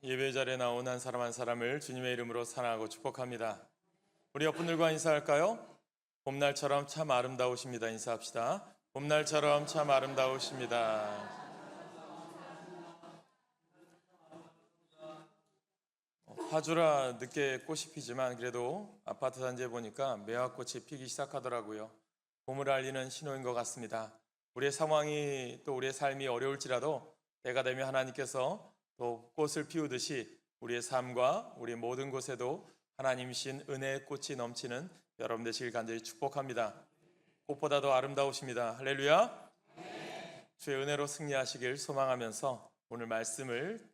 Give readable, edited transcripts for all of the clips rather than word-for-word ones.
예배 자리에 나온 한 사람 한 사람을 주님의 이름으로 사랑하고 축복합니다. 우리 옆분들과 인사할까요? 봄날처럼 참 아름다우십니다. 인사합시다. 봄날처럼 참 아름다우십니다. 화주라 늦게 꽃이 피지만 그래도 아파트 단지에 보니까 매화꽃이 피기 시작하더라고요. 봄을 알리는 신호인 것 같습니다. 우리의 상황이 또 우리의 삶이 어려울지라도 때가 되면 하나님께서 또 꽃을 피우듯이 우리의 삶과 우리 모든 곳에도 하나님이신 은혜의 꽃이 넘치는 여러분 되시길 간절히 축복합니다. 꽃보다도 아름다우십니다. 할렐루야. 주의 은혜로 승리하시길 소망하면서 오늘 말씀을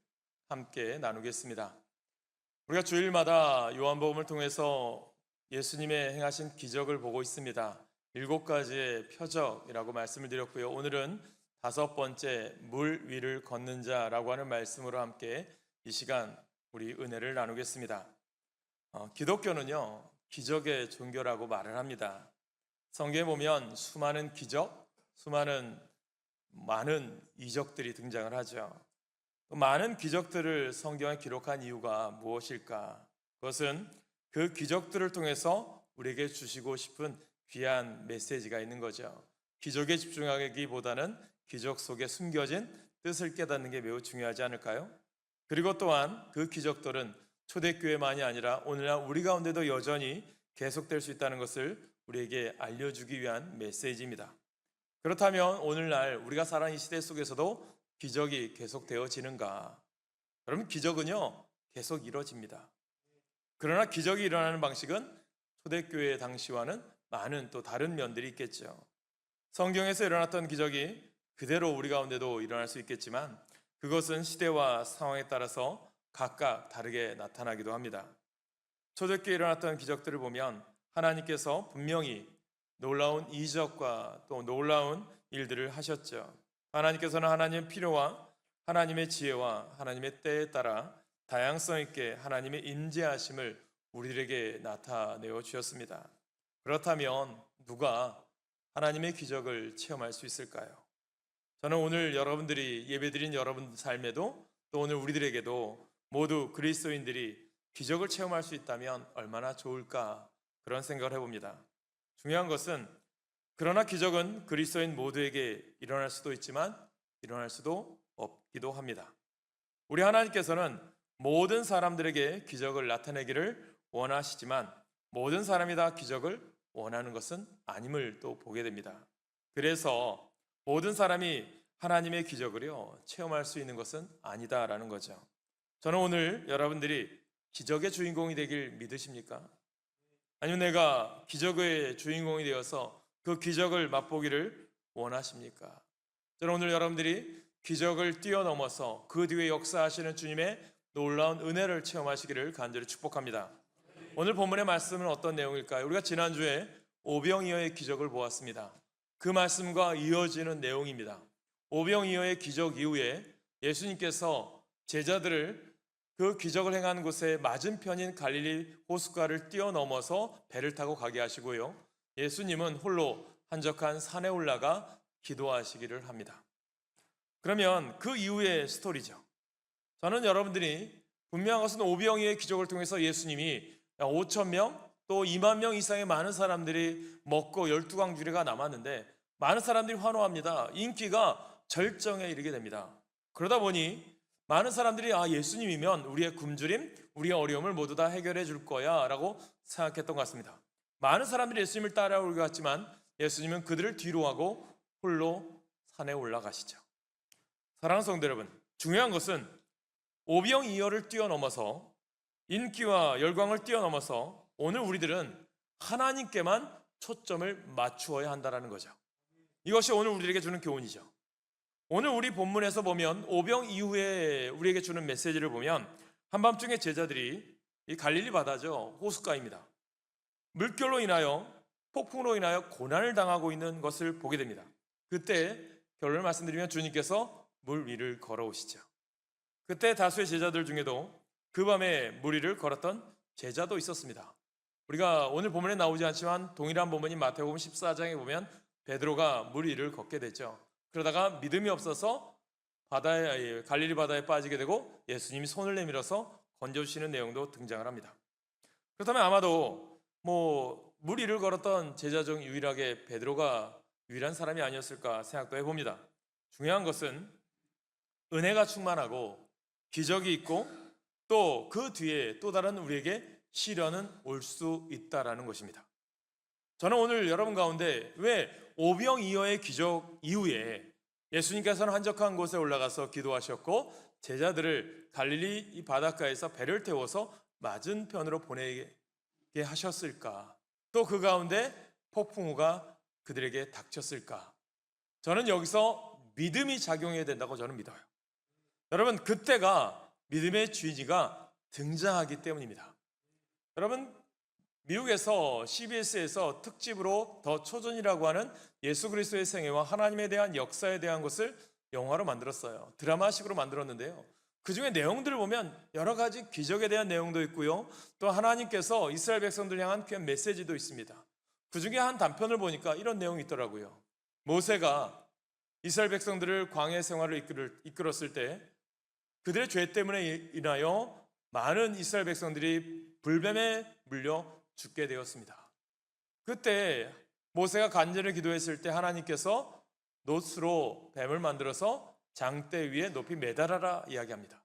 함께 나누겠습니다. 우리가 주일마다 요한복음을 통해서 예수님의 행하신 기적을 보고 있습니다. 7가지의 표적이라고 말씀을 드렸고요. 오늘은 5번째 물 위를 걷는 자라고 하는 말씀으로 함께 이 시간 우리 은혜를 나누겠습니다. 기독교는요, 기적의 종교라고 말을 합니다. 성경에 보면 수많은 기적, 많은 이적들이 등장을 하죠. 많은 기적들을 성경에 기록한 이유가 무엇일까? 그것은 그 기적들을 통해서 우리에게 주시고 싶은 귀한 메시지가 있는 거죠. 기적에 집중하기보다는 기적 속에 숨겨진 뜻을 깨닫는 게 매우 중요하지 않을까요? 그리고 또한 그 기적들은 초대교회만이 아니라 오늘날 우리 가운데도 여전히 계속될 수 있다는 것을 우리에게 알려주기 위한 메시지입니다. 그렇다면 오늘날 우리가 살아가는 이 시대 속에서도 기적이 계속되어지는가? 그러면 기적은요, 계속 이루어집니다. 그러나 기적이 일어나는 방식은 초대교회 당시와는 많은 또 다른 면들이 있겠죠. 성경에서 일어났던 기적이 그대로 우리 가운데도 일어날 수 있겠지만 그것은 시대와 상황에 따라서 각각 다르게 나타나기도 합니다. 초대교회에 일어났던 기적들을 보면 하나님께서 분명히 놀라운 이적과 또 놀라운 일들을 하셨죠. 하나님께서는 하나님의 필요와 하나님의 지혜와 하나님의 때에 따라 다양성 있게 하나님의 임재하심을 우리들에게 나타내어 주셨습니다. 그렇다면 누가 하나님의 기적을 체험할 수 있을까요? 저는 오늘 여러분들이 예배드린 여러분 삶에도 또 오늘 우리들에게도 모두 그리스도인들이 기적을 체험할 수 있다면 얼마나 좋을까 그런 생각을 해봅니다. 중요한 것은 그러나 기적은 그리스도인 모두에게 일어날 수도 있지만 일어날 수도 없기도 합니다. 우리 하나님께서는 모든 사람들에게 기적을 나타내기를 원하시지만 모든 사람이 다 기적을 원하는 것은 아님을 또 보게 됩니다. 그래서 모든 사람이 하나님의 기적을요 체험할 수 있는 것은 아니다라는 거죠. 저는 오늘 여러분들이 기적의 주인공이 되길 믿으십니까? 아니면 내가 기적의 주인공이 되어서 그 기적을 맛보기를 원하십니까? 저는 오늘 여러분들이 기적을 뛰어넘어서 그 뒤에 역사하시는 주님의 놀라운 은혜를 체험하시기를 간절히 축복합니다. 오늘 본문의 말씀은 어떤 내용일까요? 우리가 지난주에 오병이어의 기적을 보았습니다. 그 말씀과 이어지는 내용입니다. 오병이어의 기적 이후에 예수님께서 제자들을 그 기적을 행한 곳의 맞은편인 갈릴리 호숫가를 뛰어넘어서 배를 타고 가게 하시고요. 예수님은 홀로 한적한 산에 올라가 기도하시기를 합니다. 그러면 그 이후의 스토리죠. 저는 여러분들이 분명한 것은 오병이어의 기적을 통해서 예수님이 5,000명 또 2만 명 이상의 많은 사람들이 먹고 12광주리가 남았는데 많은 사람들이 환호합니다. 인기가 절정에 이르게 됩니다. 그러다 보니 많은 사람들이 예수님이면 우리의 굶주림, 우리의 어려움을 모두 다 해결해 줄 거야 라고 생각했던 것 같습니다. 많은 사람들이 예수님을 따라오게 갔지만 예수님은 그들을 뒤로 하고 홀로 산에 올라가시죠. 사랑하는 성도 여러분, 중요한 것은 오병이어를 뛰어넘어서 인기와 열광을 뛰어넘어서 오늘 우리들은 하나님께만 초점을 맞추어야 한다는 거죠. 이것이 오늘 우리에게 주는 교훈이죠. 오늘 우리 본문에서 보면 오병 이후에 우리에게 주는 메시지를 보면 한밤중에 제자들이 이 갈릴리 바다죠. 호숫가입니다. 물결로 인하여 폭풍으로 인하여 고난을 당하고 있는 것을 보게 됩니다. 그때 결론을 말씀드리면 주님께서 물 위를 걸어오시죠. 그때 다수의 제자들 중에도 그 밤에 물 위를 걸었던 제자도 있었습니다. 우리가 오늘 본문에 나오지 않지만 동일한 본문인 마태복음 14장에 보면 베드로가 물 위를 걷게 되죠. 그러다가 믿음이 없어서 갈릴리 바다에 빠지게 되고 예수님이 손을 내밀어서 건져주시는 내용도 등장을 합니다. 그렇다면 아마도 물 위를 걸었던 제자 중 유일하게 베드로가 유일한 사람이 아니었을까 생각도 해봅니다. 중요한 것은 은혜가 충만하고 기적이 있고 또 그 뒤에 또 다른 우리에게 시련은 올 수 있다라는 것입니다. 저는 오늘 여러분 가운데 왜 오병이어의 기적 이후에 예수님께서는 한적한 곳에 올라가서 기도하셨고 제자들을 갈릴리 이 바닷가에서 배를 태워서 맞은편으로 보내게 하셨을까? 또 그 가운데 폭풍우가 그들에게 닥쳤을까? 저는 여기서 믿음이 작용해야 된다고 저는 믿어요. 여러분, 그때가 믿음의 주인이가 등장하기 때문입니다. 여러분, 미국에서 CBS에서 특집으로 더 초전이라고 하는 예수 그리스도의 생애와 하나님에 대한 역사에 대한 것을 영화로 만들었어요. 드라마식으로 만들었는데요. 그 중에 내용들을 보면 여러 가지 기적에 대한 내용도 있고요. 또 하나님께서 이스라엘 백성들 향한 귀한 메시지도 있습니다. 그 중에 한 단편을 보니까 이런 내용이 있더라고요. 모세가 이스라엘 백성들을 광야 생활을 이끌었을 때 그들의 죄 때문에 인하여 많은 이스라엘 백성들이 불뱀에 물려 죽게 되었습니다. 그때 모세가 간절히 기도했을 때 하나님께서 놋으로 뱀을 만들어서 장대 위에 높이 매달아라 이야기합니다.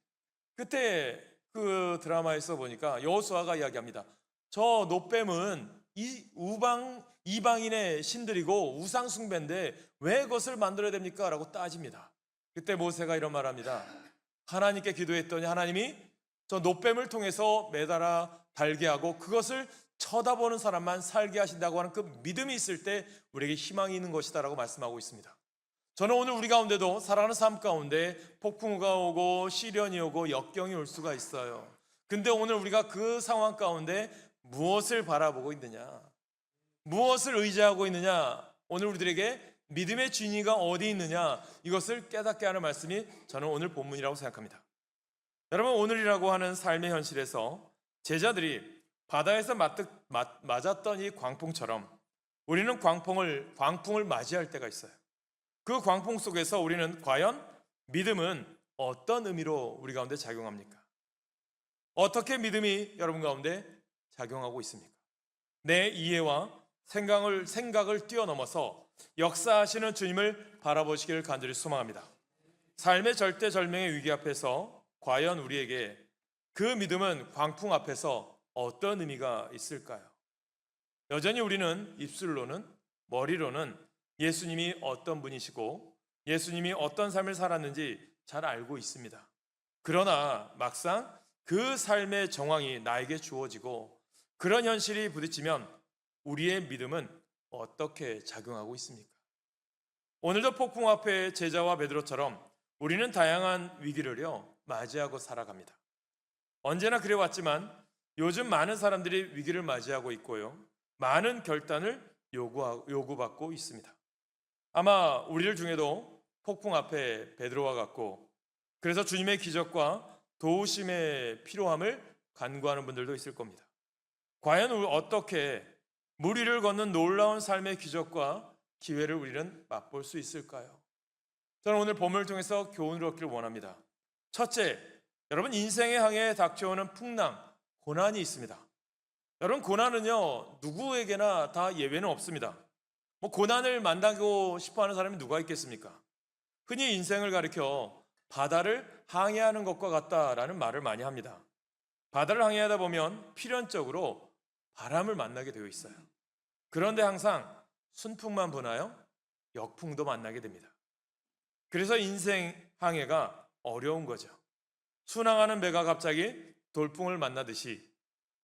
그때 그 드라마에서 보니까 여호수아가 이야기합니다. 저 놋뱀은 이방인의 신들이고 우상 숭배인데 왜 그것을 만들어야 됩니까? 라고 따집니다. 그때 모세가 이런 말합니다. 하나님께 기도했더니 하나님이 저 놋뱀을 통해서 매달아 달게 하고 그것을 쳐다보는 사람만 살게 하신다고 하는 그 믿음이 있을 때 우리에게 희망이 있는 것이다라고 말씀하고 있습니다. 저는 오늘 우리 가운데도 살아가는 삶 가운데 폭풍우가 오고 시련이 오고 역경이 올 수가 있어요. 근데 오늘 우리가 그 상황 가운데 무엇을 바라보고 있느냐, 무엇을 의지하고 있느냐, 오늘 우리들에게 믿음의 진위가 어디 있느냐, 이것을 깨닫게 하는 말씀이 저는 오늘 본문이라고 생각합니다. 여러분, 오늘이라고 하는 삶의 현실에서 제자들이 바다에서 맞았던 이 광풍처럼 우리는 광풍을 맞이할 때가 있어요. 그 광풍 속에서 우리는 과연 믿음은 어떤 의미로 우리 가운데 작용합니까? 어떻게 믿음이 여러분 가운데 작용하고 있습니까? 내 이해와 생각을 뛰어넘어서 역사하시는 주님을 바라보시기를 간절히 소망합니다. 삶의 절대절명의 위기 앞에서 과연 우리에게 그 믿음은 광풍 앞에서 어떤 의미가 있을까요? 여전히 우리는 입술로는, 머리로는 예수님이 어떤 분이시고 예수님이 어떤 삶을 살았는지 잘 알고 있습니다. 그러나 막상 그 삶의 정황이 나에게 주어지고 그런 현실이 부딪히면 우리의 믿음은 어떻게 작용하고 있습니까? 오늘도 폭풍 앞에 제자와 베드로처럼 우리는 다양한 위기를요 맞이하고 살아갑니다. 언제나 그래왔지만 요즘 많은 사람들이 위기를 맞이하고 있고요, 많은 결단을 요구받고 있습니다. 아마 우리들 중에도 폭풍 앞에 베드로와 같고 그래서 주님의 기적과 도우심의 필요함을 간구하는 분들도 있을 겁니다. 과연 어떻게 물 위를 걷는 놀라운 삶의 기적과 기회를 우리는 맛볼 수 있을까요? 저는 오늘 본문을 통해서 교훈을 얻기를 원합니다. 첫째, 여러분 인생의 항해에 닥쳐오는 풍랑, 고난이 있습니다. 여러분 고난은요 누구에게나 다 예외는 없습니다. 고난을 만나고 싶어하는 사람이 누가 있겠습니까? 흔히 인생을 가리켜 바다를 항해하는 것과 같다라는 말을 많이 합니다. 바다를 항해하다 보면 필연적으로 바람을 만나게 되어 있어요. 그런데 항상 순풍만 보나요? 역풍도 만나게 됩니다. 그래서 인생 항해가 어려운 거죠. 순항하는 배가 갑자기 돌풍을 만나듯이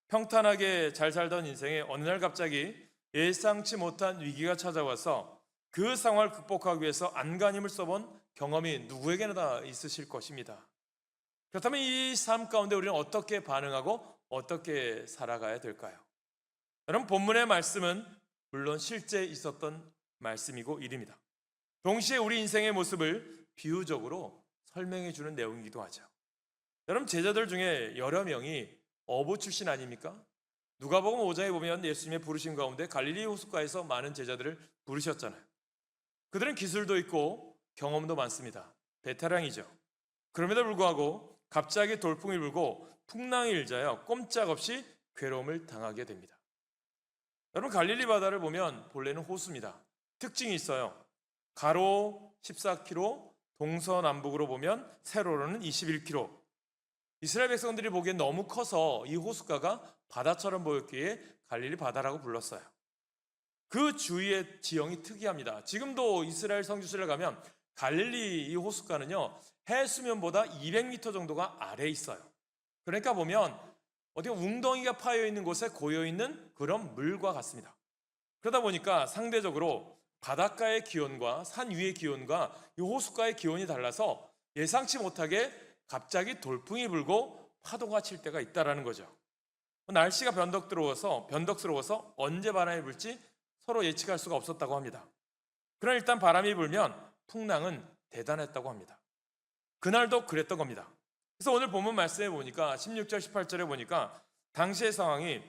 평탄하게 잘 살던 인생에 어느 날 갑자기 예상치 못한 위기가 찾아와서 그 상황을 극복하기 위해서 안간힘을 써본 경험이 누구에게나 다 있으실 것입니다. 그렇다면 이 삶 가운데 우리는 어떻게 반응하고 어떻게 살아가야 될까요? 여러분 본문의 말씀은 물론 실제 있었던 말씀이고 일입니다. 동시에 우리 인생의 모습을 비유적으로 설명해 주는 내용이기도 하죠. 여러분 제자들 중에 여러 명이 어부 출신 아닙니까? 누가복음 5장에 보면 예수님의 부르심 가운데 갈릴리 호숫가에서 많은 제자들을 부르셨잖아요. 그들은 기술도 있고 경험도 많습니다. 베테랑이죠. 그럼에도 불구하고 갑자기 돌풍이 불고 풍랑이 일자여 꼼짝없이 괴로움을 당하게 됩니다. 여러분, 갈릴리 바다를 보면 본래는 호수입니다. 특징이 있어요. 가로 14km, 동서남북으로 보면 세로로는 21km. 이스라엘 백성들이 보기엔 너무 커서 이 호숫가가 바다처럼 보였기에 갈릴리 바다라고 불렀어요. 그 주위의 지형이 특이합니다. 지금도 이스라엘 성지순례 가면 갈릴리 이 호숫가는요, 해수면보다 200m 정도가 아래에 있어요. 그러니까 보면 어디 웅덩이가 파여 있는 곳에 고여 있는 그런 물과 같습니다. 그러다 보니까 상대적으로 바닷가의 기온과 산 위의 기온과 이 호숫가의 기온이 달라서 예상치 못하게 갑자기 돌풍이 불고 파도가 칠 때가 있다라는 거죠. 날씨가 변덕스러워서 언제 바람이 불지 서로 예측할 수가 없었다고 합니다. 그러나 일단 바람이 불면 풍랑은 대단했다고 합니다. 그날도 그랬던 겁니다. 그래서 오늘 본문 말씀에 보니까 16절 18절에 보니까 당시의 상황이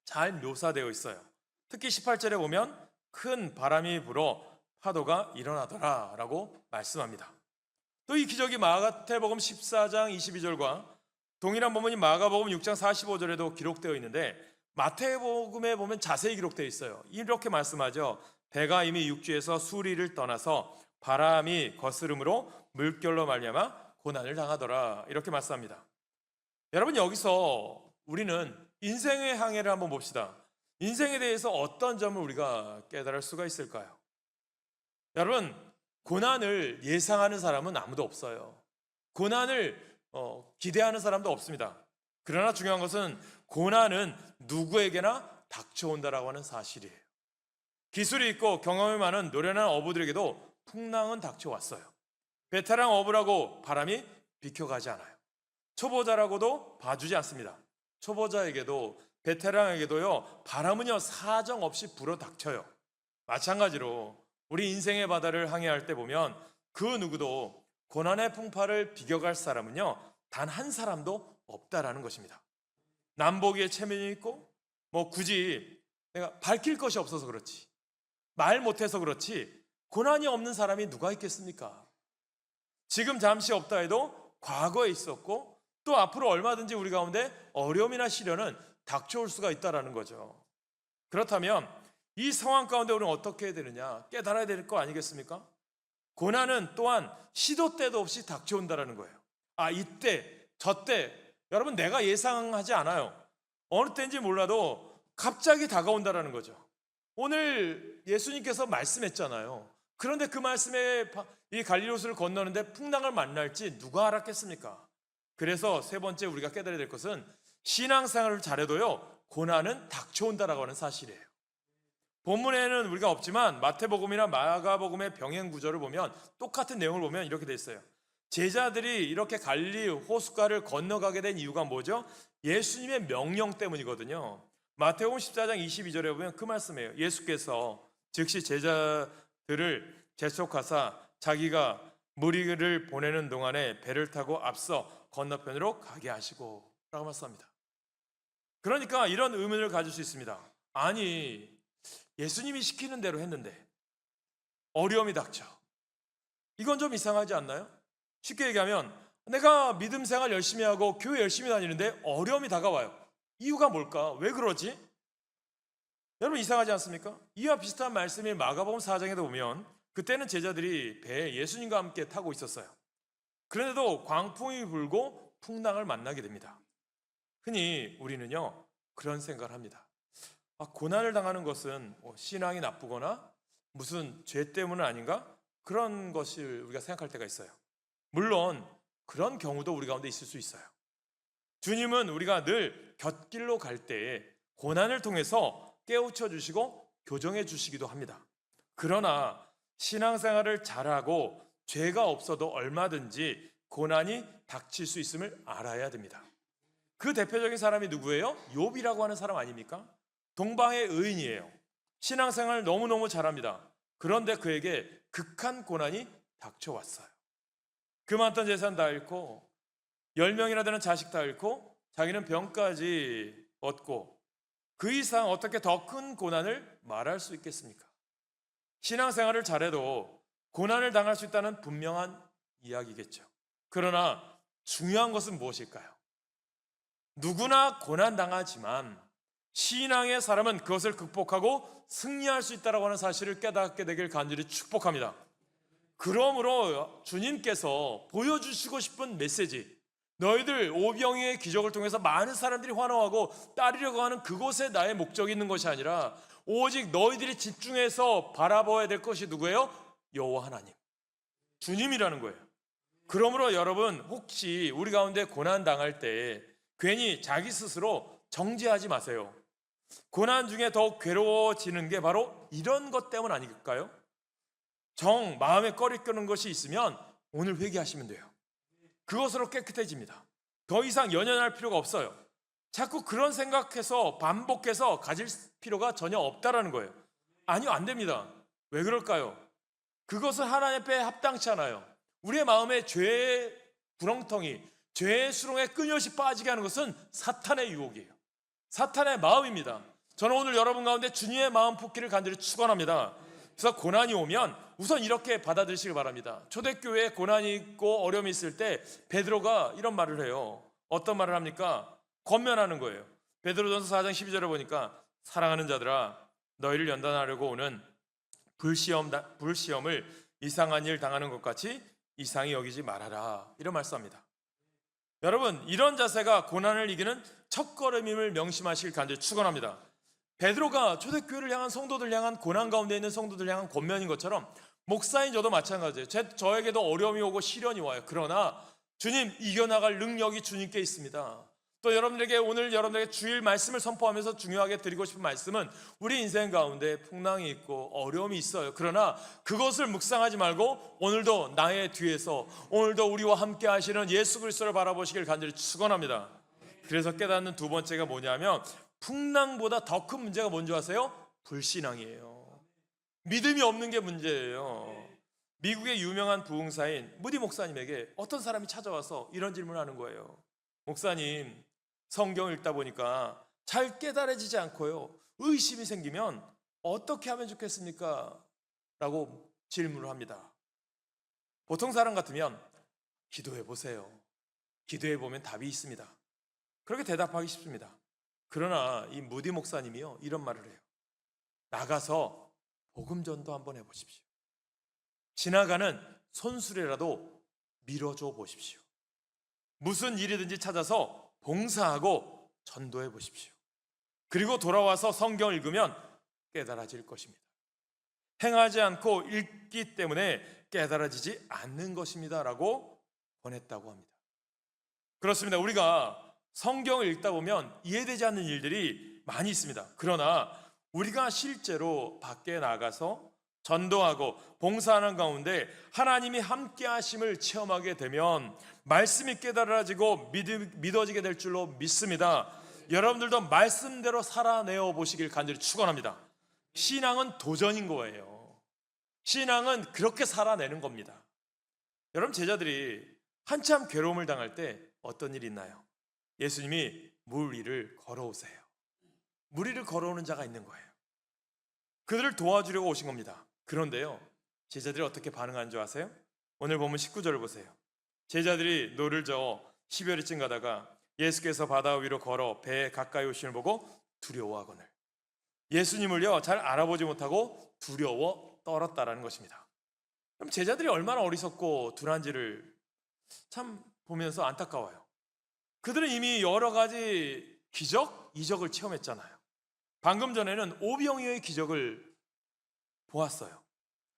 잘 묘사되어 있어요. 특히 18절에 보면 큰 바람이 불어 파도가 일어나더라 라고 말씀합니다. 또 이 기적이 마가복음 14장 22절과 동일한 본문이 마가복음 6장 45절에도 기록되어 있는데 마태복음에 보면 자세히 기록되어 있어요. 이렇게 말씀하죠. 배가 이미 육지에서 수리를 떠나서 바람이 거스름으로 물결로 말미암아 고난을 당하더라, 이렇게 말씀합니다. 여러분, 여기서 우리는 인생의 항해를 한번 봅시다. 인생에 대해서 어떤 점을 우리가 깨달을 수가 있을까요? 여러분, 고난을 예상하는 사람은 아무도 없어요. 고난을 기대하는 사람도 없습니다. 그러나 중요한 것은 고난은 누구에게나 닥쳐온다라고 하는 사실이에요. 기술이 있고 경험이 많은 노련한 어부들에게도 풍랑은 닥쳐왔어요. 베테랑 어부라고 바람이 비켜가지 않아요. 초보자라고도 봐주지 않습니다. 초보자에게도 베테랑에게도요, 바람은요 사정없이 불어닥쳐요. 마찬가지로 우리 인생의 바다를 항해할 때 보면 그 누구도 고난의 풍파를 비겨갈 사람은요 단 한 사람도 없다라는 것입니다. 남보기에 체면이 있고 굳이 내가 밝힐 것이 없어서 그렇지, 말 못해서 그렇지 고난이 없는 사람이 누가 있겠습니까? 지금 잠시 없다 해도 과거에 있었고 또 앞으로 얼마든지 우리 가운데 어려움이나 시련은 닥쳐올 수가 있다는 거죠. 그렇다면 이 상황 가운데 우리는 어떻게 해야 되느냐, 깨달아야 될 거 아니겠습니까? 고난은 또한 시도 때도 없이 닥쳐온다는 거예요. 이때 저때 여러분 내가 예상하지 않아요. 어느 때인지 몰라도 갑자기 다가온다는 거죠. 오늘 예수님께서 말씀했잖아요. 그런데 그 말씀에 이 갈릴리 호수를 건너는데 풍랑을 만날지 누가 알았겠습니까? 그래서 세 번째 우리가 깨달아야 될 것은 신앙생활을 잘해도요 고난은 닥쳐온다라고 하는 사실이에요. 본문에는 우리가 없지만 마태복음이나 마가복음의 병행 구절을 보면 똑같은 내용을 보면 이렇게 돼 있어요. 제자들이 이렇게 갈릴리 호숫가를 건너가게 된 이유가 뭐죠? 예수님의 명령 때문이거든요. 마태복음 14장 22절에 보면 그 말씀이에요. 예수께서 즉시 제자들을 재촉하사 자기가 무리를 보내는 동안에 배를 타고 앞서 건너편으로 가게 하시고 라고 말씀합니다. 그러니까 이런 의문을 가질 수 있습니다. 아니, 예수님이 시키는 대로 했는데 어려움이 닥쳐. 이건 좀 이상하지 않나요? 쉽게 얘기하면 내가 믿음 생활 열심히 하고 교회 열심히 다니는데 어려움이 다가와요. 이유가 뭘까? 왜 그러지? 여러분, 이상하지 않습니까? 이와 비슷한 말씀이 마가복음 4장에도 보면 그때는 제자들이 배에 예수님과 함께 타고 있었어요. 그런데도 광풍이 불고 풍랑을 만나게 됩니다. 흔히 우리는요 그런 생각을 합니다. 고난을 당하는 것은 신앙이 나쁘거나 무슨 죄 때문은 아닌가? 그런 것을 우리가 생각할 때가 있어요. 물론 그런 경우도 우리 가운데 있을 수 있어요. 주님은 우리가 늘 곁길로 갈 때에 고난을 통해서 깨우쳐 주시고 교정해 주시기도 합니다. 그러나 신앙생활을 잘하고 죄가 없어도 얼마든지 고난이 닥칠 수 있음을 알아야 됩니다. 그 대표적인 사람이 누구예요? 욥이라고 하는 사람 아닙니까? 동방의 의인이에요. 신앙생활을 너무너무 잘합니다. 그런데 그에게 극한 고난이 닥쳐왔어요. 그 많던 재산 다 잃고 10명이나 되는 자식 다 잃고 자기는 병까지 얻고 그 이상 어떻게 더 큰 고난을 말할 수 있겠습니까? 신앙생활을 잘해도 고난을 당할 수 있다는 분명한 이야기겠죠. 그러나 중요한 것은 무엇일까요? 누구나 고난당하지만 신앙의 사람은 그것을 극복하고 승리할 수 있다고 하는 사실을 깨닫게 되길 간절히 축복합니다. 그러므로 주님께서 보여주시고 싶은 메시지, 너희들 오병이어의 기적을 통해서 많은 사람들이 환호하고 따르려고 하는 그곳에 나의 목적이 있는 것이 아니라 오직 너희들이 집중해서 바라봐야 될 것이 누구예요? 여호와 하나님, 주님이라는 거예요. 그러므로 여러분, 혹시 우리 가운데 고난 당할 때 괜히 자기 스스로 정죄하지 마세요. 고난 중에 더욱 괴로워지는 게 바로 이런 것 때문 아닐까요? 마음에 꺼리끄는 것이 있으면 오늘 회개하시면 돼요. 그것으로 깨끗해집니다. 더 이상 연연할 필요가 없어요. 자꾸 그런 생각해서 반복해서 가질 필요가 전혀 없다라는 거예요. 아니요, 안 됩니다. 왜 그럴까요? 그것은 하나님 앞에 합당치 않아요. 우리의 마음에 죄의 구렁텅이, 죄의 수렁에 끊임없이 빠지게 하는 것은 사탄의 유혹이에요. 사탄의 마음입니다. 저는 오늘 여러분 가운데 주님의 마음 품기를 간절히 축원합니다. 그래서 고난이 오면 우선 이렇게 받아들이시길 바랍니다. 초대교회에 고난이 있고 어려움이 있을 때 베드로가 이런 말을 해요. 어떤 말을 합니까? 권면하는 거예요. 베드로전서 4장 12절에 보니까 사랑하는 자들아, 너희를 연단하려고 오는 불시험을 이상한 일 당하는 것 같이 이상히 여기지 말아라, 이런 말씀합니다. 여러분, 이런 자세가 고난을 이기는 첫걸음임을 명심하시길 간절히 축원합니다. 베드로가 초대교회를 향한 성도들 향한 고난 가운데 있는 성도들 향한 권면인 것처럼 목사인 저도 마찬가지예요. 저에게도 어려움이 오고 시련이 와요. 그러나 주님, 이겨나갈 능력이 주님께 있습니다. 또 여러분들에게 오늘 여러분들에게 주일 말씀을 선포하면서 중요하게 드리고 싶은 말씀은 우리 인생 가운데 풍랑이 있고 어려움이 있어요. 그러나 그것을 묵상하지 말고 오늘도 나의 뒤에서, 오늘도 우리와 함께 하시는 예수 그리스도를 바라보시길 간절히 축원합니다. 그래서 깨닫는 두 번째가 뭐냐면, 풍랑보다 더 큰 문제가 뭔지 아세요? 불신앙이에요. 믿음이 없는 게 문제예요. 미국의 유명한 부흥사인 무디 목사님에게 어떤 사람이 찾아와서 이런 질문을 하는 거예요. 목사님, 성경을 읽다 보니까 잘 깨달아지지 않고요, 의심이 생기면 어떻게 하면 좋겠습니까? 라고 질문을 합니다. 보통 사람 같으면 기도해 보세요, 기도해 보면 답이 있습니다, 그렇게 대답하기 쉽습니다. 그러나 이 무디 목사님이요, 이런 말을 해요. 나가서 복음 전도 한번 해보십시오. 지나가는 손수레라도 밀어줘 보십시오. 무슨 일이든지 찾아서 봉사하고 전도해 보십시오. 그리고 돌아와서 성경을 읽으면 깨달아질 것입니다. 행하지 않고 읽기 때문에 깨달아지지 않는 것입니다 라고 권했다고 합니다. 그렇습니다. 우리가 성경을 읽다 보면 이해되지 않는 일들이 많이 있습니다. 그러나 우리가 실제로 밖에 나가서 전도하고 봉사하는 가운데 하나님이 함께 하심을 체험하게 되면 말씀이 깨달아지고 믿어지게 될 줄로 믿습니다. 여러분들도 말씀대로 살아내어 보시길 간절히 축원합니다. 신앙은 도전인 거예요. 신앙은 그렇게 살아내는 겁니다. 여러분, 제자들이 한참 괴로움을 당할 때 어떤 일이 있나요? 예수님이 물 위를 걸어오세요. 물 위를 걸어오는 자가 있는 거예요. 그들을 도와주려고 오신 겁니다. 그런데요, 제자들이 어떻게 반응한 줄 아세요? 오늘 보면 19절을 보세요. 제자들이 노를 저어 10여리쯤 가다가 예수께서 바다 위로 걸어 배에 가까이 오심을 보고 두려워하거늘. 예수님을요 잘 알아보지 못하고 두려워 떨었다라는 것입니다. 그럼 제자들이 얼마나 어리석고 둔한지를 참 보면서 안타까워요. 그들은 이미 여러 가지 기적, 이적을 체험했잖아요. 방금 전에는 오병이어의 기적을 보았어요.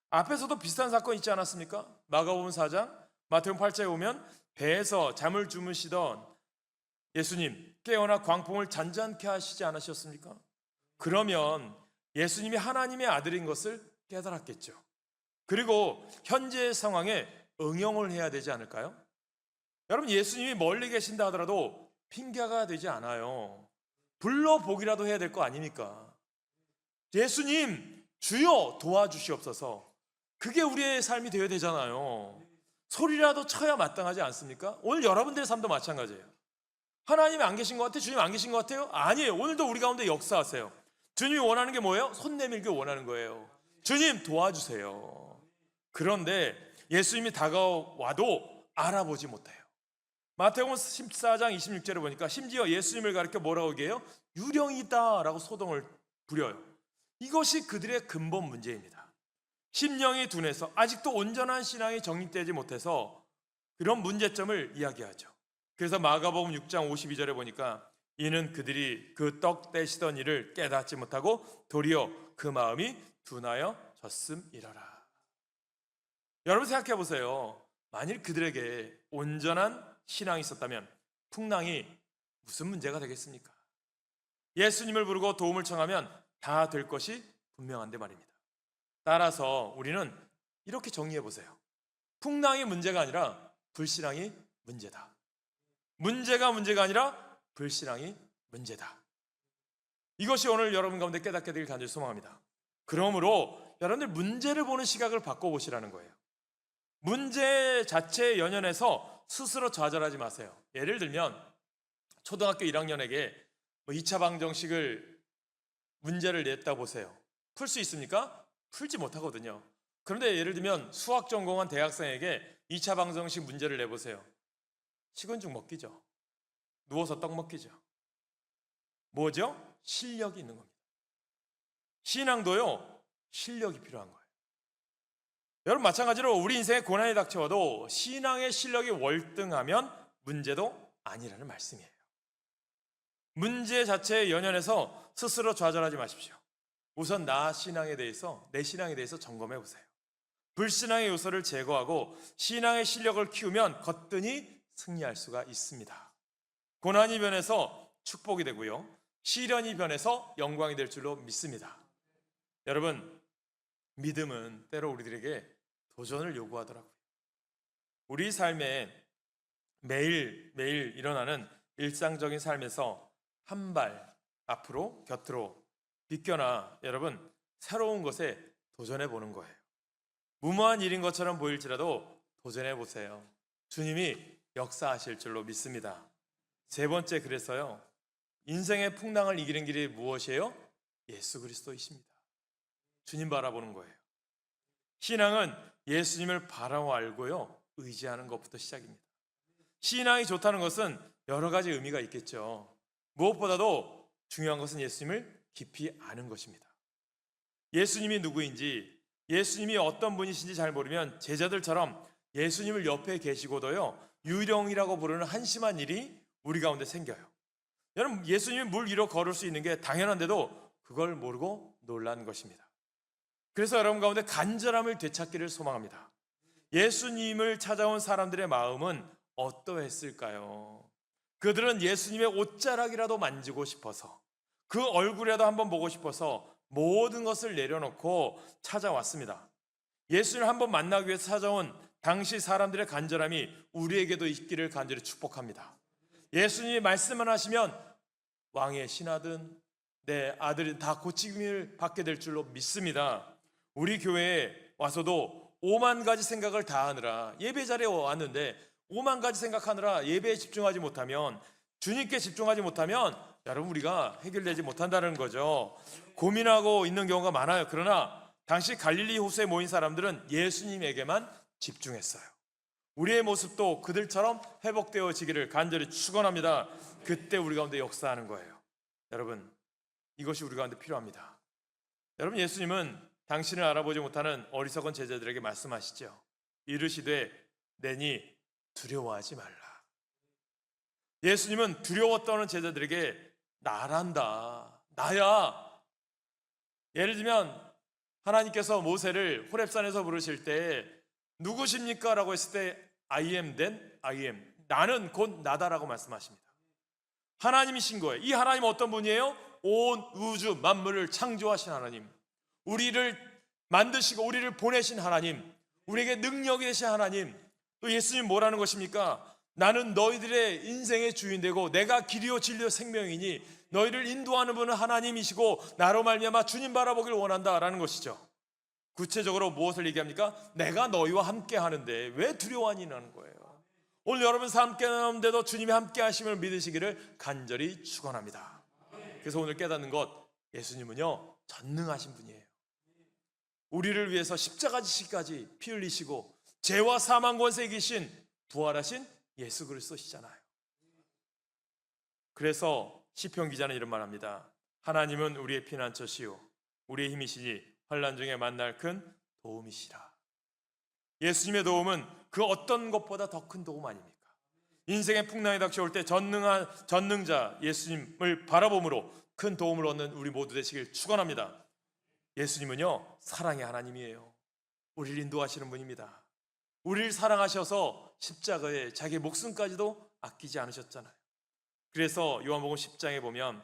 앞에서도 비슷한 사건 있지 않았습니까? 마가복음 4장, 마태복음 8장에 보면 배에서 잠을 주무시던 예수님 깨어나 광풍을 잔잔케 하시지 않으셨습니까? 그러면 예수님이 하나님의 아들인 것을 깨달았겠죠. 그리고 현재의 상황에 응용을 해야 되지 않을까요? 여러분, 예수님이 멀리 계신다 하더라도 핑계가 되지 않아요. 불러보기라도 해야 될 거 아닙니까? 예수님, 주여 도와주시옵소서. 그게 우리의 삶이 되어야 되잖아요. 소리라도 쳐야 마땅하지 않습니까? 오늘 여러분들의 삶도 마찬가지예요. 하나님이 안 계신 것 같아요? 주님 안 계신 것 같아요? 아니에요. 오늘도 우리 가운데 역사하세요. 주님이 원하는 게 뭐예요? 손 내밀기 원하는 거예요. 주님 도와주세요. 그런데 예수님이 다가와도 알아보지 못해요. 마태복음 14장 26절에 보니까 심지어 예수님을 가리켜 뭐라고 얘기해요? 유령이다 라고 소동을 부려요. 이것이 그들의 근본 문제입니다. 심령이 둔해서 아직도 온전한 신앙이 정립되지 못해서 그런 문제점을 이야기하죠. 그래서 마가복음 6장 52절에 보니까 이는 그들이 그 떡 떼시던 일을 깨닫지 못하고 도리어 그 마음이 둔하여 졌음이러라. 여러분 생각해 보세요. 만일 그들에게 온전한 신앙이 있었다면 풍랑이 무슨 문제가 되겠습니까? 예수님을 부르고 도움을 청하면 다 될 것이 분명한데 말입니다. 따라서 우리는 이렇게 정리해 보세요. 풍랑이 문제가 아니라 불신앙이 문제다. 문제가 아니라 불신앙이 문제다. 이것이 오늘 여러분 가운데 깨닫게 되길 간절히 소망합니다. 그러므로 여러분들 문제를 보는 시각을 바꿔보시라는 거예요. 문제 자체에 연연해서 스스로 좌절하지 마세요. 예를 들면 초등학교 1학년에게 2차 방정식을 문제를 냈다 보세요. 풀 수 있습니까? 풀지 못하거든요. 그런데 예를 들면 수학 전공한 대학생에게 2차 방정식 문제를 내보세요. 식은 죽 먹기죠. 누워서 떡 먹기죠. 뭐죠? 실력이 있는 겁니다. 신앙도요, 실력이 필요한 거예요. 여러분 마찬가지로 우리 인생에 고난이 닥쳐와도 신앙의 실력이 월등하면 문제도 아니라는 말씀이에요. 문제 자체에 연연해서 스스로 좌절하지 마십시오. 우선 내 신앙에 대해서 점검해 보세요. 불신앙의 요소를 제거하고 신앙의 실력을 키우면 거뜬히 승리할 수가 있습니다. 고난이 변해서 축복이 되고요, 시련이 변해서 영광이 될 줄로 믿습니다. 여러분, 믿음은 때로 우리들에게 도전을 요구하더라고요. 우리 삶에 매일 일어나는 일상적인 삶에서 한 발 앞으로 곁으로 비껴나 여러분 새로운 것에 도전해 보는 거예요. 무모한 일인 것처럼 보일지라도 도전해 보세요. 주님이 역사하실 줄로 믿습니다. 세 번째, 그래서요, 인생의 풍랑을 이기는 길이 무엇이에요? 예수 그리스도이십니다. 주님 바라보는 거예요. 신앙은 예수님을 바라고 알고요, 의지하는 것부터 시작입니다. 신앙이 좋다는 것은 여러 가지 의미가 있겠죠. 무엇보다도 중요한 것은 예수님을 깊이 아는 것입니다. 예수님이 누구인지, 예수님이 어떤 분이신지 잘 모르면 제자들처럼 예수님을 옆에 계시고도요, 유령이라고 부르는 한심한 일이 우리 가운데 생겨요. 여러분, 예수님이 물 위로 걸을 수 있는 게 당연한데도 그걸 모르고 놀란 것입니다. 그래서 여러분 가운데 간절함을 되찾기를 소망합니다. 예수님을 찾아온 사람들의 마음은 어떠했을까요? 그들은 예수님의 옷자락이라도 만지고 싶어서, 그 얼굴이라도 한번 보고 싶어서 모든 것을 내려놓고 찾아왔습니다. 예수님을 한번 만나기 위해서 찾아온 당시 사람들의 간절함이 우리에게도 있기를 간절히 축복합니다. 예수님이 말씀만 하시면 왕의 신하든 내 아들이 다 고침을 받게 될 줄로 믿습니다. 우리 교회에 와서도 5만 가지 생각을 다 하느라, 예배 자리에 왔는데 5만 가지 생각하느라 예배에 집중하지 못하면, 주님께 집중하지 못하면 여러분 우리가 해결되지 못한다는 거죠. 고민하고 있는 경우가 많아요. 그러나 당시 갈릴리 호수에 모인 사람들은 예수님에게만 집중했어요. 우리의 모습도 그들처럼 회복되어지기를 간절히 축원합니다. 그때 우리 가운데 역사하는 거예요. 여러분, 이것이 우리 가운데 필요합니다. 여러분, 예수님은 당신을 알아보지 못하는 어리석은 제자들에게 말씀하시죠. 이르시되 내니 두려워하지 말라. 예수님은 두려워 떠는 제자들에게 나란다, 나야. 예를 들면 하나님께서 모세를 호렙산에서 부르실 때 누구십니까? 라고 했을 때 I am then I am, 나는 곧 나다라고 말씀하십니다. 하나님이신 거예요. 이 하나님은 어떤 분이에요? 온 우주 만물을 창조하신 하나님, 우리를 만드시고 우리를 보내신 하나님, 우리에게 능력이 되신 하나님. 또 예수님 뭐라는 것입니까? 나는 너희들의 인생의 주인 되고 내가 길이요 진리요 생명이니 너희를 인도하는 분은 하나님이시고 나로 말미암아 주님 바라보길 원한다라는 것이죠. 구체적으로 무엇을 얘기합니까? 내가 너희와 함께 하는데 왜 두려워하니라는 거예요. 오늘 여러분 삶 가운데도 주님이 함께 하심을 믿으시기를 간절히 축원합니다. 그래서 오늘 깨닫는 것, 예수님은요 전능하신 분이에요. 우리를 위해서 십자가 지시까지 피 흘리시고 죄와 사망 권세에 이기신 부활하신 예수 그리스도시잖아요. 그래서 시편 기자는 이런 말합니다. 하나님은 우리의 피난처시요 우리의 힘이시니 환난 중에 만날 큰 도움이시라. 예수님의 도움은 그 어떤 것보다 더 큰 도움 아닙니까? 인생의 풍랑이 닥쳐올 때 전능자 예수님을 바라봄으로 큰 도움을 얻는 우리 모두 되시길 축원합니다. 예수님은요 사랑의 하나님이에요. 우리를 인도하시는 분입니다. 우리를 사랑하셔서 십자가에 자기 목숨까지도 아끼지 않으셨잖아요. 그래서 요한복음 10장에 보면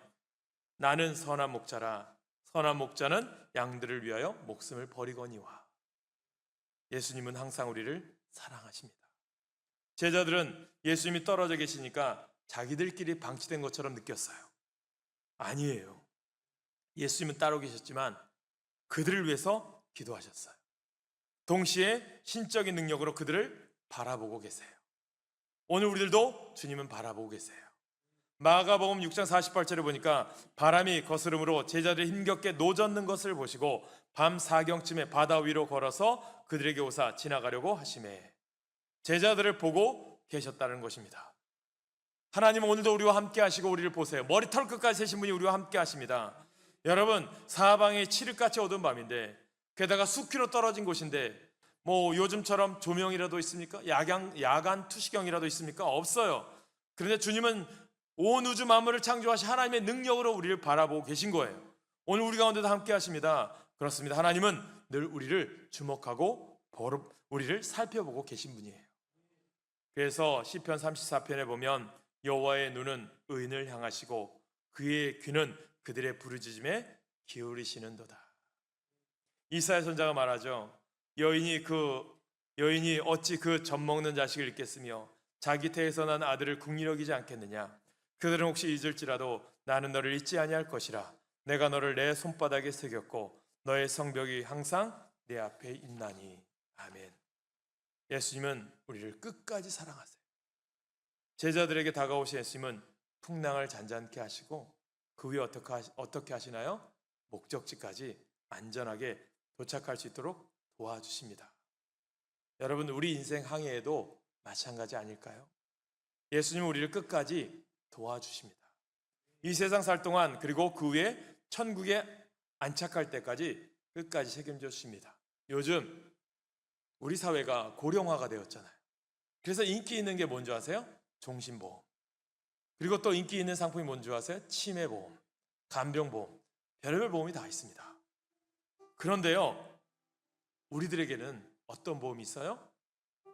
나는 선한 목자라 선한 목자는 양들을 위하여 목숨을 버리거니와. 예수님은 항상 우리를 사랑하십니다. 제자들은 예수님이 떨어져 계시니까 자기들끼리 방치된 것처럼 느꼈어요. 아니에요. 예수님은 따로 계셨지만 그들을 위해서 기도하셨어요. 동시에 신적인 능력으로 그들을 바라보고 계세요. 오늘 우리들도 주님은 바라보고 계세요. 마가복음 6장 48절에 보니까 바람이 거스름으로 제자들이 힘겹게 노젓는 것을 보시고 밤 사경쯤에 바다 위로 걸어서 그들에게 오사 지나가려고 하시매 제자들을 보고 계셨다는 것입니다. 하나님은 오늘도 우리와 함께 하시고 우리를 보세요. 머리털 끝까지 세신 분이 우리와 함께 하십니다. 여러분 사방이 칠흑같이 어두운 밤인데 게다가 수키로 떨어진 곳인데 뭐 요즘처럼 조명이라도 있습니까? 야간 투시경이라도 있습니까? 없어요. 그런데 주님은 온 우주 만물을 창조하신 하나님의 능력으로 우리를 바라보고 계신 거예요. 오늘 우리 가운데도 함께 하십니다. 그렇습니다. 하나님은 늘 우리를 주목하고 우리를 살펴보고 계신 분이에요. 그래서 시편 34편에 보면 여호와의 눈은 의인을 향하시고 그의 귀는 그들의 부르짖음에 기울이시는도다. 이사야 선자가 말하죠. 여인이 어찌 그 젖먹는 자식을 잊겠으며 자기 태에서 난 아들을 국리 여기지 않겠느냐. 그들은 혹시 잊을지라도 나는 너를 잊지 아니할 것이라. 내가 너를 내 손바닥에 새겼고 너의 성벽이 항상 내 앞에 있나니. 아멘. 예수님은 우리를 끝까지 사랑하세요. 제자들에게 다가오신 예수님은 풍랑을 잔잔케 하시고 그 위에 어떻게 하시나요? 목적지까지 안전하게 도착할 수 있도록 도와주십니다. 여러분 우리 인생 항해에도 마찬가지 아닐까요? 예수님은 우리를 끝까지 도와주십니다. 이 세상 살 동안 그리고 그 후에 천국에 안착할 때까지 끝까지 책임져 주십니다. 요즘 우리 사회가 고령화가 되었잖아요. 그래서 인기 있는 게 뭔지 아세요? 종신보험. 그리고 또 인기 있는 상품이 뭔지 아세요? 치매보험, 간병보험, 별의별 보험이 다 있습니다. 그런데요 우리들에게는 어떤 보험이 있어요?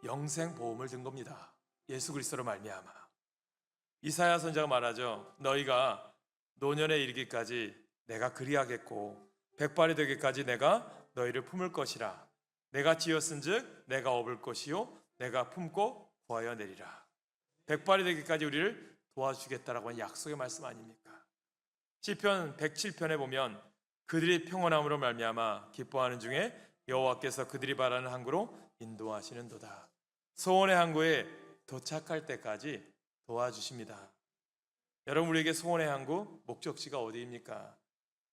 영생보험을 든 겁니다. 예수 그리스도로 말미암아. 이사야 선지자가 말하죠. 너희가 노년에 이르기까지 내가 그리하겠고 백발이 되기까지 내가 너희를 품을 것이라. 내가 지었은즉 내가 업을 것이요 내가 품고 구하여 내리라. 백발이 되기까지 우리를 도와주겠다라고 하는 약속의 말씀 아닙니까? 시편 107편에 보면 그들이 평온함으로 말미암아 기뻐하는 중에 여호와께서 그들이 바라는 항구로 인도하시는도다. 소원의 항구에 도착할 때까지 도와주십니다. 여러분 우리에게 소원의 항구 목적지가 어디입니까?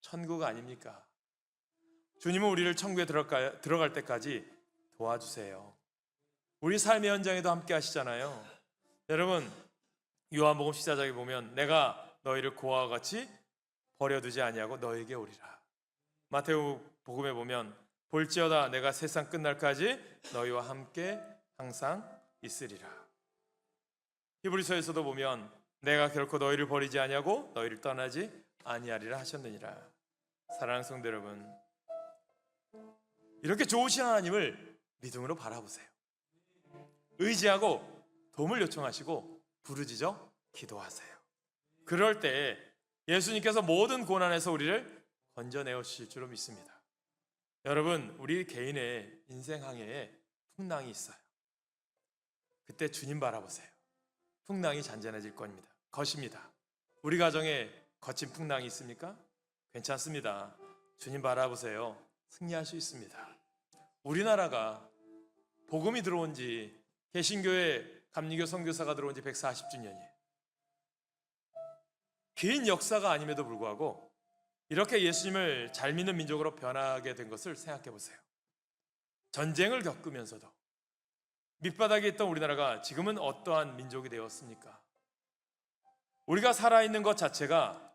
천국 아닙니까? 주님은 우리를 천국에 들어갈 때까지 도와주세요. 우리 삶의 현장에도 함께 하시잖아요. 여러분 요한복음 14장에 보면 내가 너희를 고아와 같이 버려두지 아니하고 너에게 오리라. 마태오 복음에 보면 볼지어다 내가 세상 끝날까지 너희와 함께 항상 있으리라. 히브리서에서도 보면 내가 결코 너희를 버리지 아니하고 너희를 떠나지 아니하리라 하셨느니라. 사랑하는 성도 여러분, 이렇게 좋으신 하나님을 믿음으로 바라보세요. 의지하고 도움을 요청하시고 부르짖어 기도하세요. 그럴 때 예수님께서 모든 고난에서 우리를 건져내어 주실 줄로 믿습니다. 여러분 우리 개인의 인생 항해에 풍랑이 있어요. 그때 주님 바라보세요. 풍랑이 잔잔해질 것입니다. 우리 가정에 거친 풍랑이 있습니까? 괜찮습니다. 주님 바라보세요. 승리할 수 있습니다. 우리나라가 복음이 들어온 지 개신교회 감리교 선교사가 들어온 지 140주년이에요. 긴 역사가 아님에도 불구하고 이렇게 예수님을 잘 믿는 민족으로 변하게 된 것을 생각해 보세요. 전쟁을 겪으면서도 밑바닥에 있던 우리나라가 지금은 어떠한 민족이 되었습니까? 우리가 살아있는 것 자체가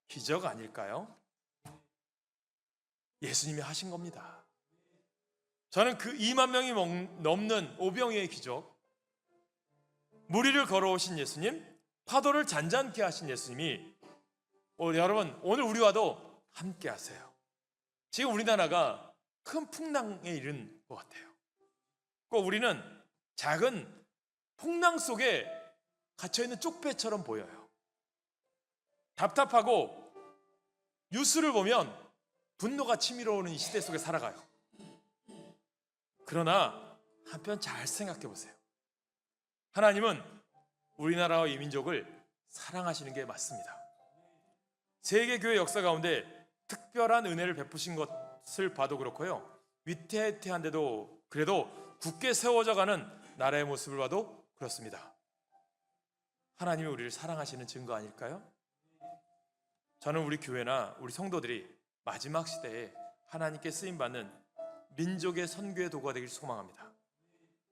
기적 아닐까요? 예수님이 하신 겁니다. 저는 그 2만 명이 넘는 오병이의 기적, 물 위를 걸어오신 예수님, 파도를 잔잔케 하신 예수님이 여러분 오늘 우리와도 함께 하세요. 지금 우리나라가 큰 풍랑에 이른 것 같아요. 꼭 우리는 작은 풍랑 속에 갇혀있는 쪽배처럼 보여요. 답답하고 뉴스를 보면 분노가 치밀어 오는 이 시대 속에 살아가요. 그러나 한편 잘 생각해 보세요. 하나님은 우리나라와 이 민족을 사랑하시는 게 맞습니다. 세계교회 역사 가운데 특별한 은혜를 베푸신 것을 봐도 그렇고요, 위태위태한데도 그래도 굳게 세워져 가는 나라의 모습을 봐도 그렇습니다. 하나님이 우리를 사랑하시는 증거 아닐까요? 저는 우리 교회나 우리 성도들이 마지막 시대에 하나님께 쓰임받는 민족의 선교의 도구가 되길 소망합니다.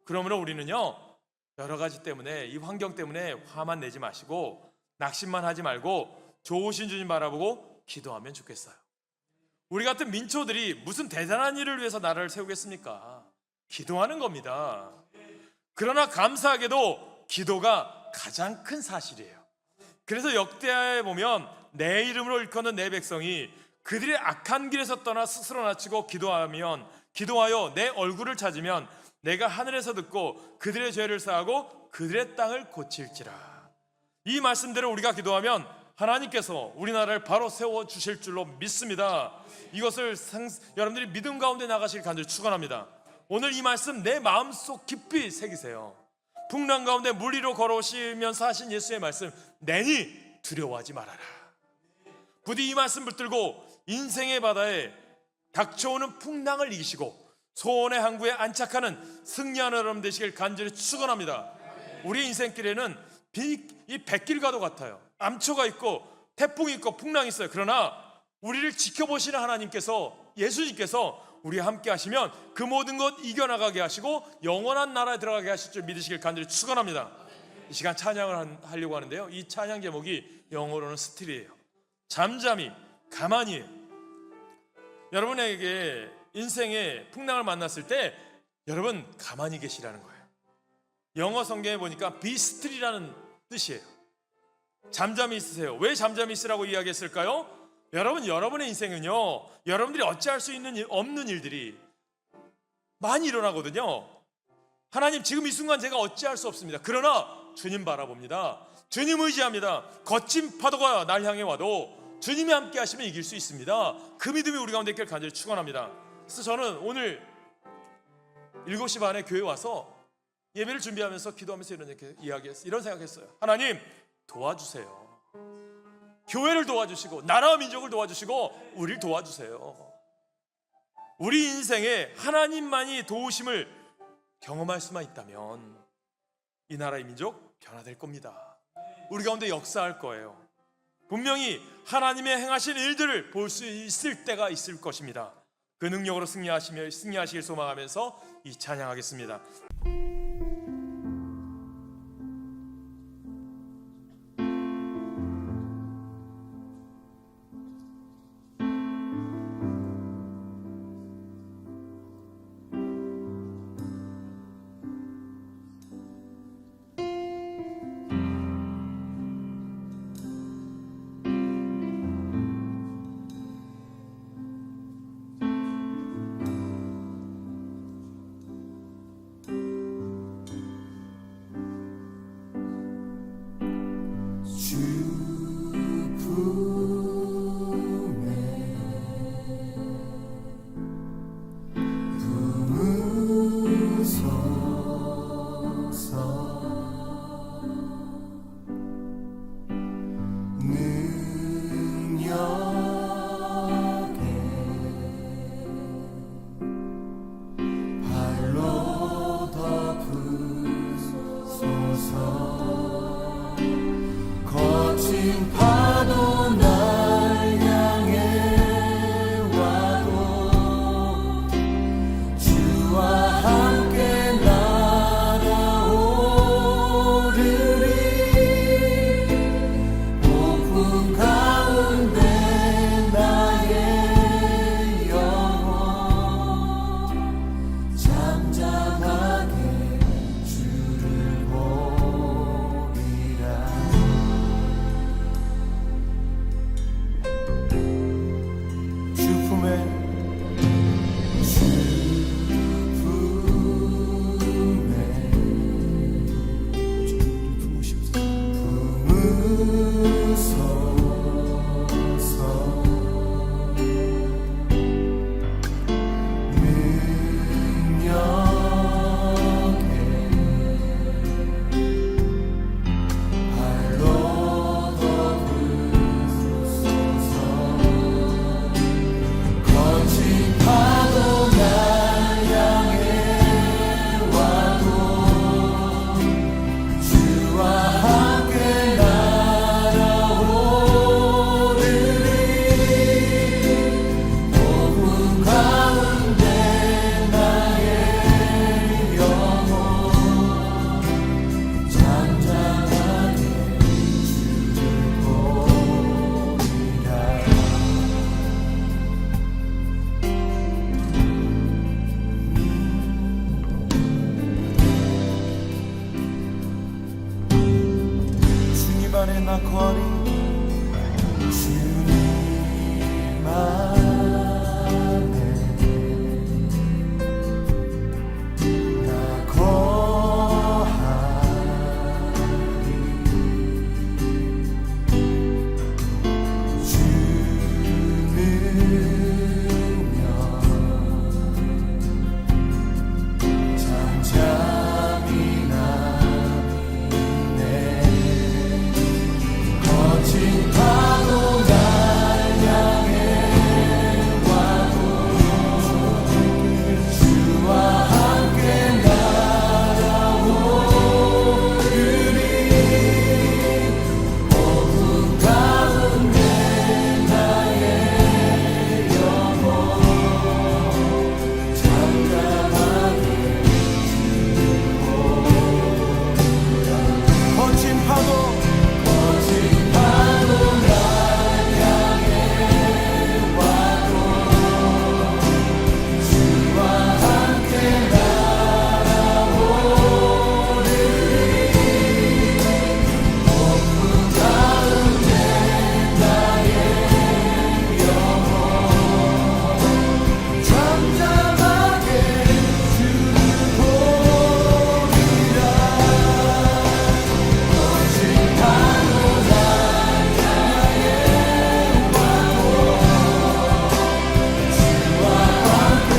그러므로 우리는요, 여러 가지 때문에, 이 환경 때문에 화만 내지 마시고 낙심만 하지 말고 좋으신 주님 바라보고 기도하면 좋겠어요. 우리 같은 민초들이 무슨 대단한 일을 위해서 나라를 세우겠습니까? 기도하는 겁니다. 그러나 감사하게도 기도가 가장 큰 사실이에요. 그래서 역대하에 보면 내 이름으로 일컫는 내 백성이 그들의 악한 길에서 떠나 스스로 낮추고 기도하여 내 얼굴을 찾으면 내가 하늘에서 듣고 그들의 죄를 사하고 그들의 땅을 고칠지라. 이 말씀대로 우리가 기도하면 하나님께서 우리나라를 바로 세워주실 줄로 믿습니다. 이것을 여러분들이 믿음 가운데 나가실 간절히 축원합니다. 오늘 이 말씀 내 마음속 깊이 새기세요. 풍랑 가운데 물 위로 걸어오시면서 하신 예수의 말씀, 내니 두려워하지 말아라. 부디 이 말씀 붙들고 인생의 바다에 닥쳐오는 풍랑을 이기시고 소원의 항구에 안착하는 승리하는 여러분 되시길 간절히 축원합니다. 우리 인생길에는 이 백길과도 같아요. 암초가 있고 태풍이 있고 풍랑이 있어요. 그러나 우리를 지켜보시는 하나님께서, 예수님께서 우리와 함께 하시면 그 모든 것 이겨나가게 하시고 영원한 나라에 들어가게 하실 줄 믿으시길 간절히 축원합니다. 이 시간 찬양을 하려고 하는데요, 이 찬양 제목이 영어로는 스틸이에요. 잠잠히, 가만히. 여러분에게 인생의 풍랑을 만났을 때 여러분 가만히 계시라는 거예요. 영어 성경에 보니까 be still이라는 뜻이에요. 잠잠히 있으세요. 왜 잠잠히 있으라고 이야기했을까요? 여러분의 인생은요, 여러분들이 어찌할 수 없는 일들이 많이 일어나거든요. 하나님, 지금 이 순간 제가 어찌할 수 없습니다. 그러나 주님 바라봅니다. 주님 의지합니다. 거친 파도가 날 향해 와도 주님이 함께 하시면 이길 수 있습니다. 그 믿음이 우리 가운데 있길 간절히 축원합니다. 그래서 저는 오늘 7시 반에 교회 와서 예배를 준비하면서 기도하면서 이런 생각했어요. 하나님 도와주세요. 교회를 도와주시고 나라와 민족을 도와주시고 우리를 도와주세요. 우리 인생에 하나님만이 도우심을 경험할 수만 있다면 이 나라의 민족 변화될 겁니다. 우리 가운데 역사할 거예요. 분명히 하나님의 행하신 일들을 볼 수 있을 때가 있을 것입니다. 그 능력으로 승리하시길 소망하면서 이 찬양하겠습니다. 안에 나 거리 주님 안에 나 거하리 주는요 잠잠히 남이네 거친 파도 날 향해 와도 주와 함께 날아오르리 어둠 가운데 나의 영혼 잠잠하게 거친 파도 날 향해 와도 주와 함께 날아오르리 어둠 가운데 나의 영혼 잠잠하게 주를 보리라 거친 파도 날 향해 와도 주와 함께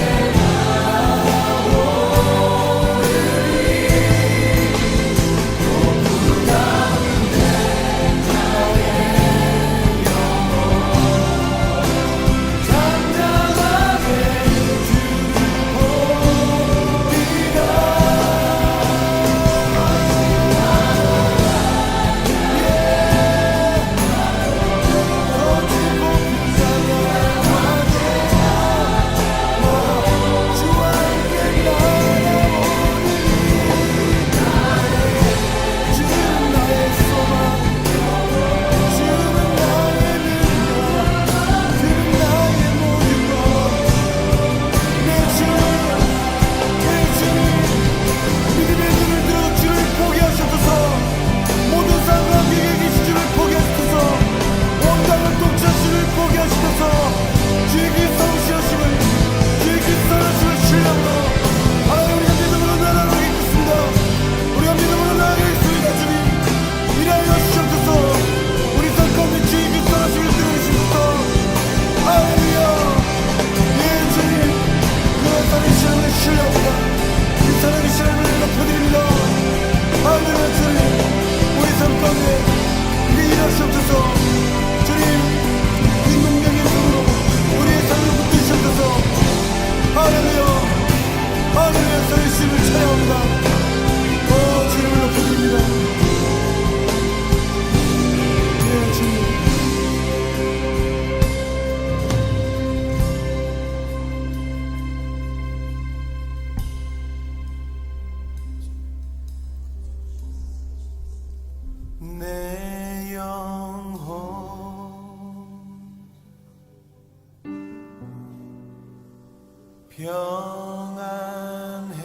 내 영혼 평안해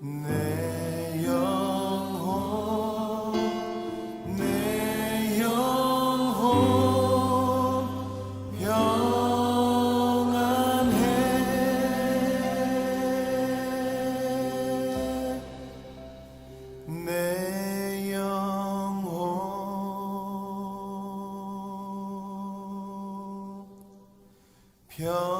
내 영혼 내 영혼 평